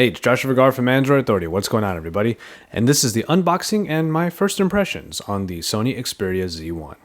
Hey, it's Joshua Vergara from Android Authority. What's going on, everybody? And this is the unboxing and my first impressions on the Sony Xperia Z1.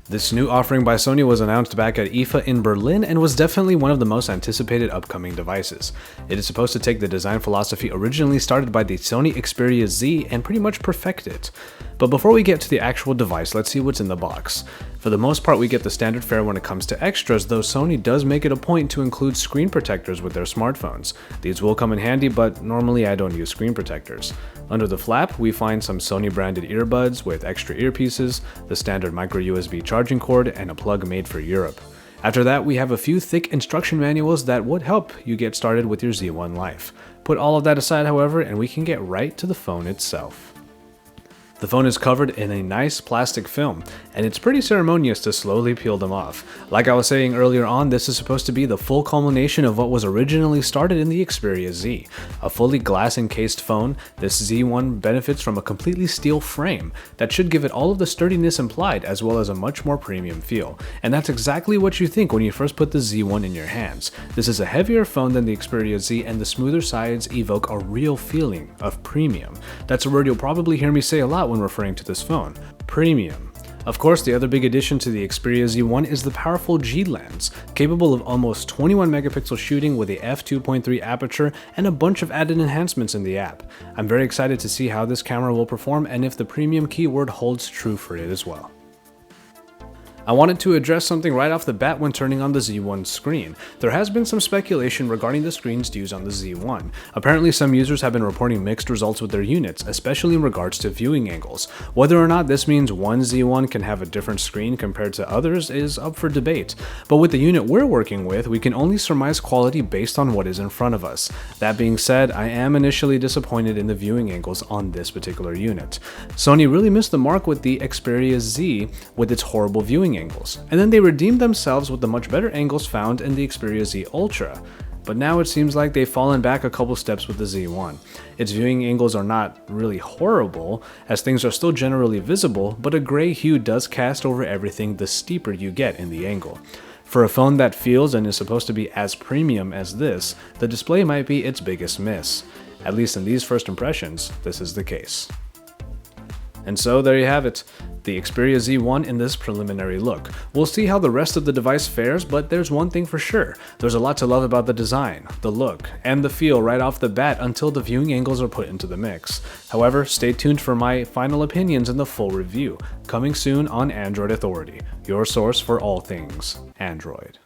This new offering by Sony was announced back at IFA in Berlin and was definitely one of the most anticipated upcoming devices. It is supposed to take the design philosophy originally started by the Sony Xperia Z and pretty much perfect it. But before we get to the actual device, let's see what's in the box. For the most part, we get the standard fare when it comes to extras, though Sony does make it a point to include screen protectors with their smartphones. These will come in handy, but normally I don't use screen protectors. Under the flap, we find some Sony branded earbuds with extra earpieces, the standard micro USB charging cord, and a plug made for Europe. After that, we have a few thick instruction manuals that would help you get started with your Z1 life. Put all of that aside, however, and we can get right to the phone itself. The phone is covered in a nice plastic film, and it's pretty ceremonious to slowly peel them off. Like I was saying earlier on, this is supposed to be the full culmination of what was originally started in the Xperia Z. A fully glass-encased phone, this Z1 benefits from a completely steel frame that should give it all of the sturdiness implied as well as a much more premium feel. And that's exactly what you think when you first put the Z1 in your hands. This is a heavier phone than the Xperia Z, and the smoother sides evoke a real feeling of premium. That's a word you'll probably hear me say a lot when referring to this phone. Premium. Of course, the other big addition to the Xperia Z1 is the powerful G lens, capable of almost 21 megapixel shooting with a f2.3 aperture and a bunch of added enhancements in the app. I'm very excited to see how this camera will perform and if the premium keyword holds true for it as well. I wanted to address something right off the bat when turning on the Z1 screen. There has been some speculation regarding the screen's used on the Z1. Apparently, some users have been reporting mixed results with their units, especially in regards to viewing angles. Whether or not this means one Z1 can have a different screen compared to others is up for debate. But with the unit we're working with, we can only surmise quality based on what is in front of us. That being said, I am initially disappointed in the viewing angles on this particular unit. Sony really missed the mark with the Xperia Z with its horrible viewing angles, and then they redeemed themselves with the much better angles found in the Xperia Z Ultra. But now it seems like they've fallen back a couple steps with the Z1. Its viewing angles are not really horrible, as things are still generally visible, but a gray hue does cast over everything the steeper you get in the angle. For a phone that feels and is supposed to be as premium as this, the display might be its biggest miss. At least in these first impressions, this is the case. And so there you have it, the Xperia Z1 in this preliminary look. We'll see how the rest of the device fares, but there's one thing for sure. There's a lot to love about the design, the look, and the feel right off the bat until the viewing angles are put into the mix. However, stay tuned for my final opinions in the full review, coming soon on Android Authority, your source for all things Android.